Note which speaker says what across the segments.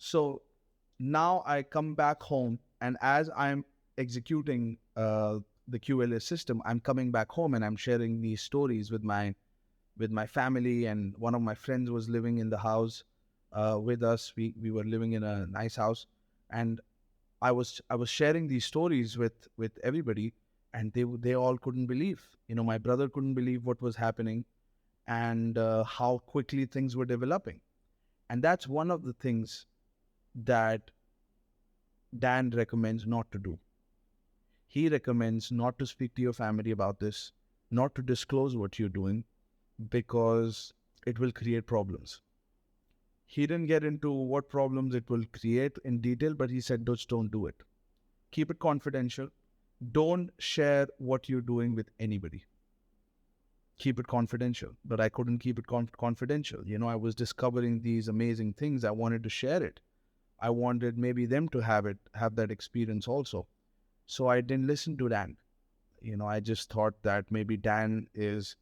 Speaker 1: So now I come back home, and as I'm executing the QLA system, I'm coming back home and I'm sharing these stories with my family. And one of my friends was living in the house with us. We were living in a nice house, and I was sharing these stories with everybody, and they all couldn't believe. My brother couldn't believe what was happening, and how quickly things were developing. And that's one of the things that Dan recommends not to do. He recommends not to speak to your family about this, not to disclose what you're doing, because it will create problems. He didn't get into what problems it will create in detail, but he said, just don't do it. Keep it confidential. Don't share what you're doing with anybody. Keep it confidential. But I couldn't keep it confidential. I was discovering these amazing things. I wanted to share it. I wanted maybe them to have that experience also. So I didn't listen to Dan. I just thought that maybe Dan is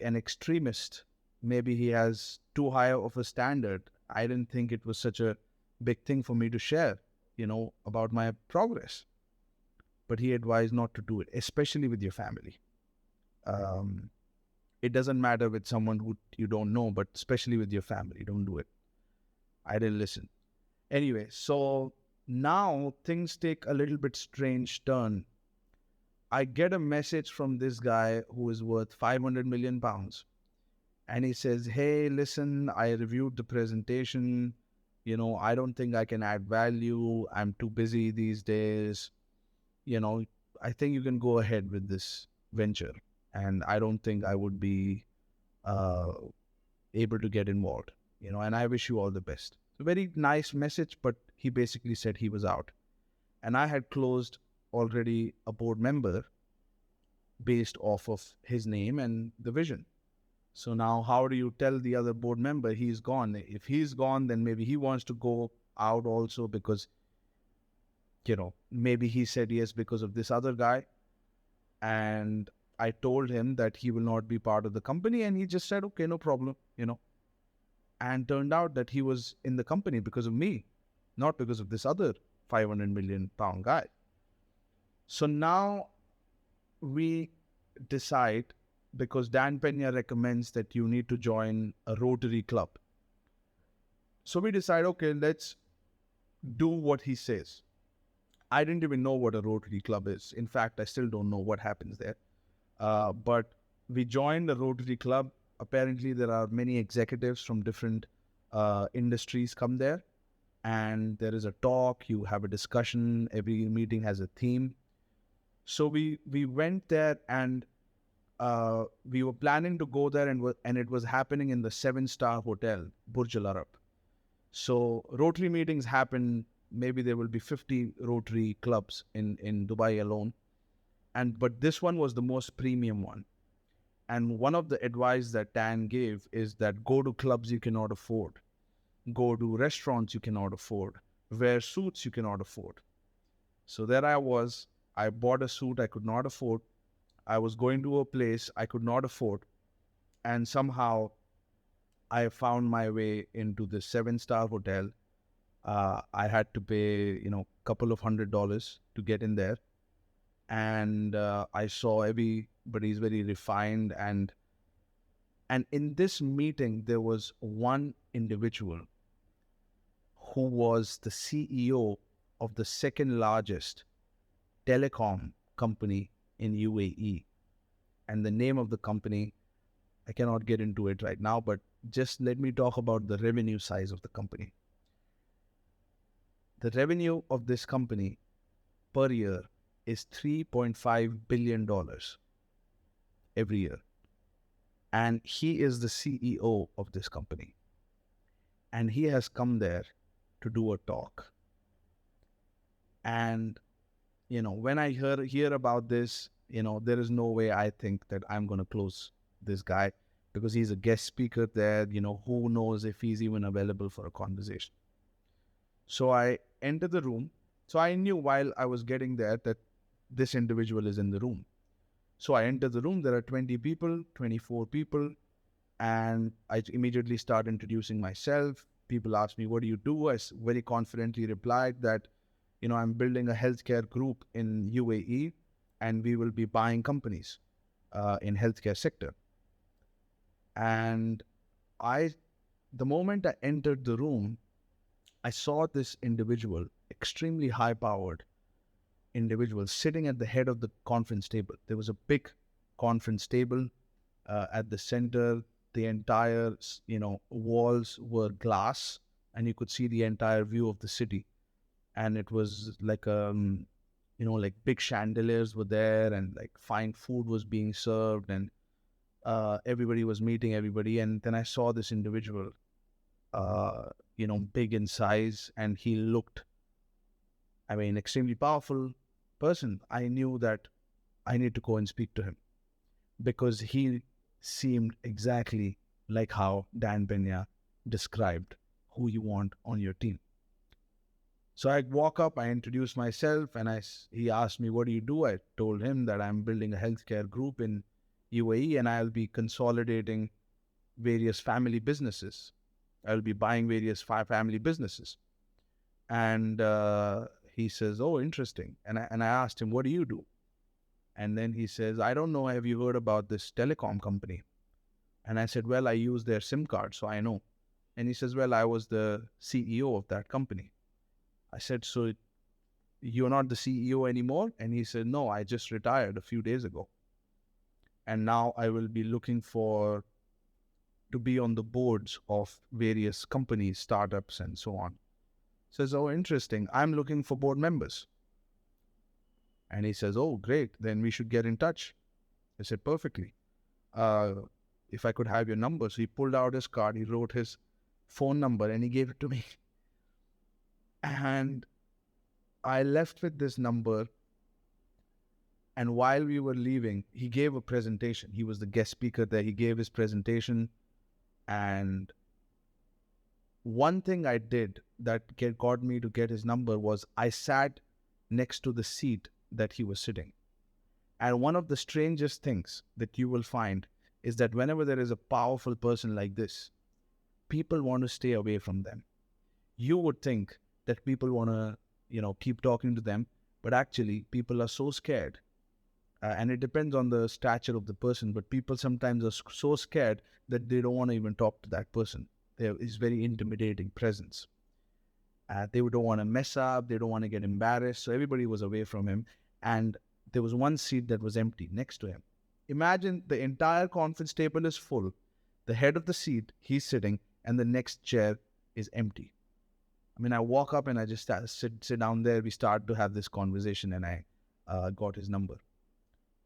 Speaker 1: an extremist. Maybe he has too high of a standard. I didn't think it was such a big thing for me to share, about my progress. But he advised not to do it, especially with your family. Um, it doesn't matter with someone who you don't know, but especially with your family, don't do it. I didn't listen. Anyway, so now things take a little bit strange turn. I get a message from this guy who is worth 500 million pounds. And he says, hey, listen, I reviewed the presentation. I don't think I can add value. I'm too busy these days. you know, I think you can go ahead with this venture. And I don't think I would be uh, able to get involved, and I wish you all the best. It's a very nice message, but he basically said he was out. And I had closed already a board member based off of his name and the vision. So now how do you tell the other board member he's gone? If he's gone, then maybe he wants to go out also because, maybe he said yes because of this other guy. And I told him that he will not be part of the company. And he just said, okay, no problem. And turned out that he was in the company because of me, not because of this other 500 million pound guy. So now we decide, because Dan Pena recommends that you need to join a Rotary club. So we decide, okay, let's do what he says. I didn't even know what a Rotary club is. In fact, I still don't know what happens there. But we joined the Rotary club. Apparently, there are many executives from different industries come there. And there is a talk, you have a discussion, every meeting has a theme. So we went there, and we were planning to go there, and it was happening in the 7-star hotel, Burj Al Arab. So Rotary meetings happen, maybe there will be 50 Rotary clubs in Dubai alone. But this one was the most premium one. And one of the advice that Dan gave is that go to clubs you cannot afford. Go to restaurants you cannot afford. Wear suits you cannot afford. So there I was. I bought a suit I could not afford. I was going to a place I could not afford. And somehow I found my way into this 7-star hotel. I had to pay, couple of $100 to get in there. And I saw everybody's very refined. And in this meeting, there was one individual who was the CEO of the second largest telecom company in UAE. And the name of the company, I cannot get into it right now, but just let me talk about the revenue size of the company. The revenue of this company per year is $3.5 billion every year. And he is the CEO of this company. And he has come there to do a talk. And, when I hear about this, there is no way I think that I'm going to close this guy, because he's a guest speaker there. Who knows if he's even available for a conversation. So I entered the room. So I knew while I was getting there that this individual is in the room. So I entered the room. There are 20 people, 24 people. And I immediately start introducing myself. people asked me, what do you do? Very confidently replied that, I'm building a healthcare group in UAE, and we will be buying companies in healthcare sector. And the moment I entered the room, I saw this individual, extremely high-powered individual, sitting at the head of the conference table. There was a big conference table at the center. The entire, walls were glass, and you could see the entire view of the city. And it was like, like big chandeliers were there, and like fine food was being served, and everybody was meeting everybody. And then I saw this individual, big in size, and he looked, extremely powerful person. I knew that I need to go and speak to him because he seemed exactly like how Dan Pena described who you want on your team. So I walk up, I introduce myself, and he asked me, what do you do? I told him that I'm building a healthcare group in UAE, and I'll be consolidating various family businesses. I'll be buying various family businesses. And he says, oh, interesting. And I asked him, what do you do? And then he says, I don't know, have you heard about this telecom company? And I said, well, I use their SIM card, so I know. And he says, well, I was the CEO of that company. I said, so you're not the CEO anymore? And he said, no, I just retired a few days ago. And now I will be looking to be on the boards of various companies, startups, and so on. Says, oh, interesting. I'm looking for board members. And he says, oh, great. Then we should get in touch. I said, perfectly. If I could have your number. So he pulled out his card, he wrote his phone number, and he gave it to me. And I left with this number. And while we were leaving, he gave a presentation. He was the guest speaker there. He gave his presentation. And one thing I did that got me to get his number was I sat next to the seat that he was sitting. And one of the strangest things that you will find is that whenever there is a powerful person like this, people want to stay away from them. You would think that people want to, keep talking to them, but actually people are so scared. And it depends on the stature of the person, but people sometimes are so scared that they don't want to even talk to that person. There is very intimidating presence. They don't want to mess up. They don't want to get embarrassed. So everybody was away from him. And there was one seat that was empty next to him. Imagine the entire conference table is full. The head of the seat, he's sitting, and the next chair is empty. I walk up and I just sit down there. We start to have this conversation, and I got his number.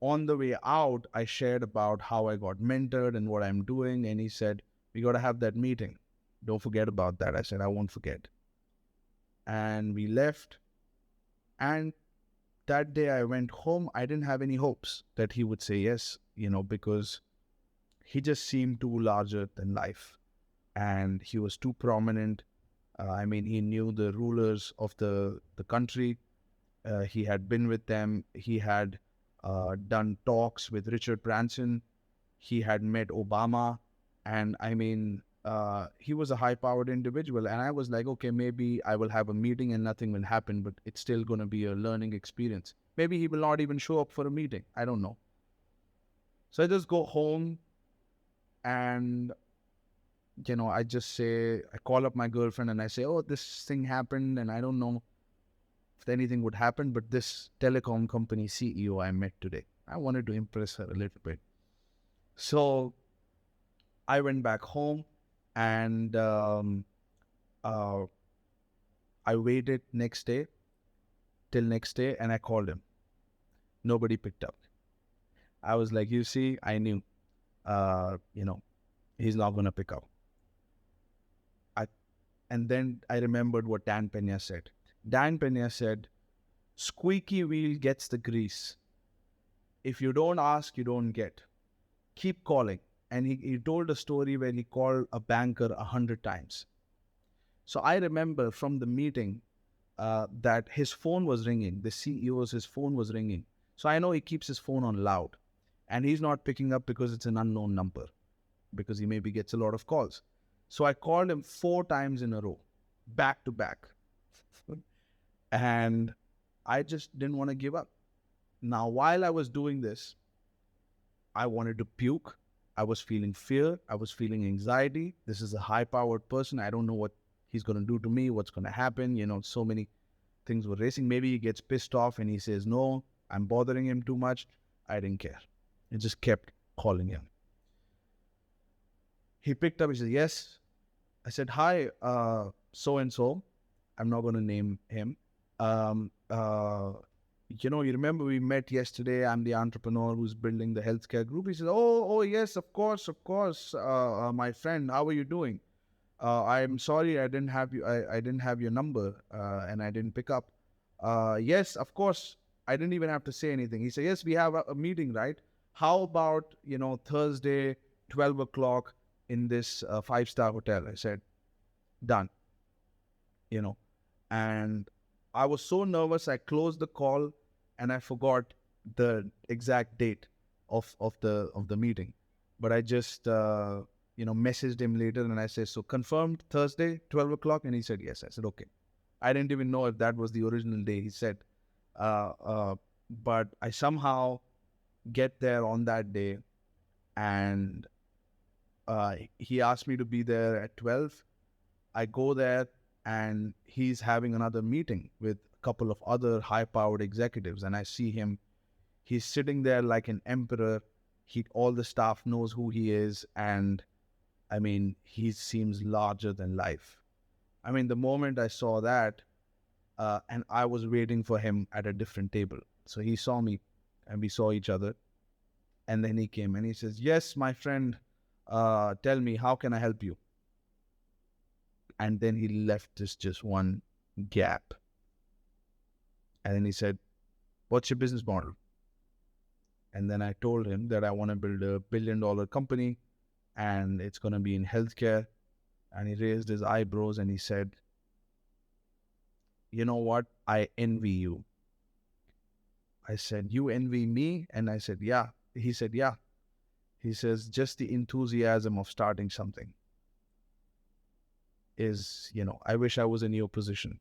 Speaker 1: On the way out, I shared about how I got mentored and what I'm doing. And he said, we got to have that meeting. Don't forget about that. I said, I won't forget. And we left. And that day I went home. I didn't have any hopes that he would say yes, because he just seemed too larger than life. And he was too prominent. He knew the rulers of the country. He had been with them. He had done talks with Richard Branson. He had met Obama. And he was a high-powered individual. And I was like, okay, maybe I will have a meeting and nothing will happen, but it's still going to be a learning experience. Maybe he will not even show up for a meeting. I don't know. So I just go home and, I call up my girlfriend and I say, oh, this thing happened and I don't know if anything would happen, but this telecom company CEO I met today, I wanted to impress her a little bit. So I went back home and I waited till next day and I called him. Nobody picked up. I was like, you see, I knew, he's not going to pick up. And then I remembered what Dan Pena said. Dan Pena said, squeaky wheel gets the grease. If you don't ask, you don't get. Keep calling. And he told a story where he called a banker 100 times. So I remember from the meeting that his phone was ringing. The his phone was ringing. So I know he keeps his phone on loud. And he's not picking up because it's an unknown number. Because he maybe gets a lot of calls. So I called him 4 times in a row, back to back. And I just didn't want to give up. Now, while I was doing this, I wanted to puke. I was feeling fear. I was feeling anxiety. This is a high powered person. I don't know what he's going to do to me, what's going to happen. So many things were racing. Maybe he gets pissed off and he says, no, I'm bothering him too much. I didn't care. I just kept calling him. He picked up. He said, yes. I said, hi, so-and-so. I'm not going to name him. Um, uh, you remember we met yesterday. I'm the entrepreneur who's building the healthcare group. He says, oh, yes, of course, my friend. How are you doing? I'm sorry, I didn't have you. I didn't have your number, and I didn't pick up. Yes, of course. I didn't even have to say anything. He said, yes, we have a meeting, right? How about Thursday, 12 o'clock in this 5-star hotel? I said, done. And I was so nervous. I closed the call, and I forgot the exact date of the meeting. But I just messaged him later, and I said, so confirmed Thursday 12 o'clock, and he said yes. I said okay. I didn't even know if that was the original day. He said, uh, uh, but I somehow get there on that day, and he asked me to be there at 12. I go there, and he's having another meeting with a couple of other high-powered executives, and I see him. He's sitting there like an emperor. All the staff knows who he is, and I mean, he seems larger than life. I mean, the moment I saw that, and I was waiting for him at a different table. So he saw me, and we saw each other. And then he came and he says, yes, my friend, tell me, how can I help you? And then he left just one gap. And then he said, what's your business model? And then I told him that I want to build a $1 billion company, and it's going to be in healthcare. And he raised his eyebrows and he said, you know what? I envy you. I said, you envy me? And I said, yeah. He said, yeah. He says, just the enthusiasm of starting something is, I wish I was in your position,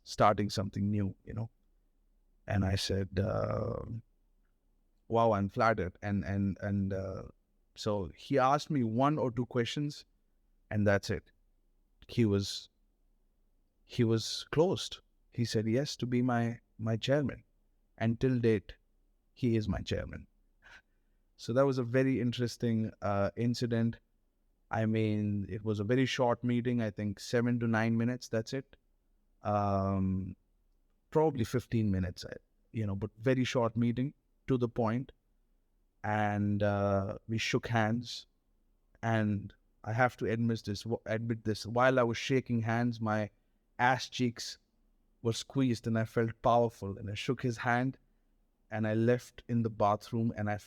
Speaker 1: starting something new. And I said, wow, I'm flattered. And so he asked me 1 or 2 questions, and that's it. He was closed. He said yes to be my chairman, and till date, he is my chairman. So that was a very interesting incident. I mean, it was a very short meeting. I think 7 to 9 minutes. That's it. Probably 15 minutes. But very short meeting, to the point. And we shook hands. And I have to admit this. While I was shaking hands, my ass cheeks were squeezed, and I felt powerful. And I shook his hand, and I left in the bathroom, and I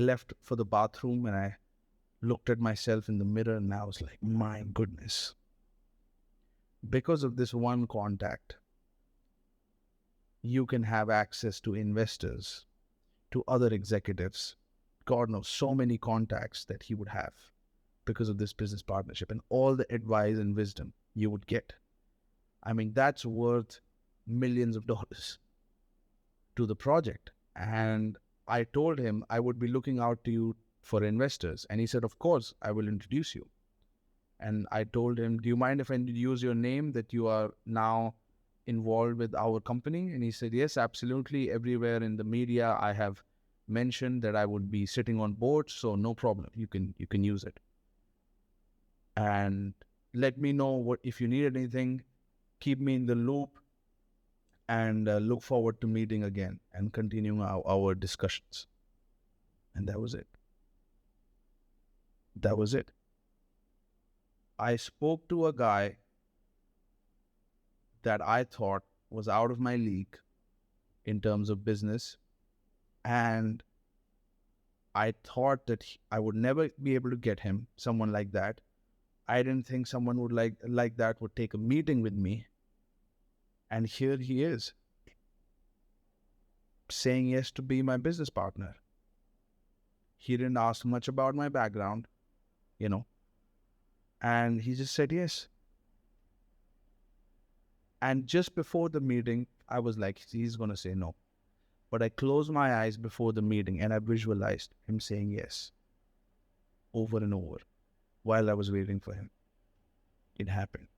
Speaker 1: left for the bathroom, and I looked at myself in the mirror, and I was like, my goodness. Because of this one contact, you can have access to investors, to other executives. God knows, so many contacts that he would have because of this business partnership, and all the advice and wisdom you would get. I mean, that's worth millions of dollars to the project. And I told him I would be looking out to you for investors. And he said, of course, I will introduce you. And I told him, do you mind if I use your name, that you are now involved with our company? And he said, yes, absolutely. Everywhere in the media, I have mentioned that I would be sitting on boards, so no problem. You can use it. And let me know if you need anything. Keep me in the loop, and look forward to meeting again and continuing our discussions. And that was it. That was it. I spoke to a guy that I thought was out of my league in terms of business, and I thought that I would never be able to get him, someone like that. I didn't think someone would like that would take a meeting with me. And here he is, saying yes to be my business partner. He didn't ask much about my background, And he just said yes. And just before the meeting, I was like, he's going to say no. But I closed my eyes before the meeting and I visualized him saying yes over and over while I was waiting for him. It happened.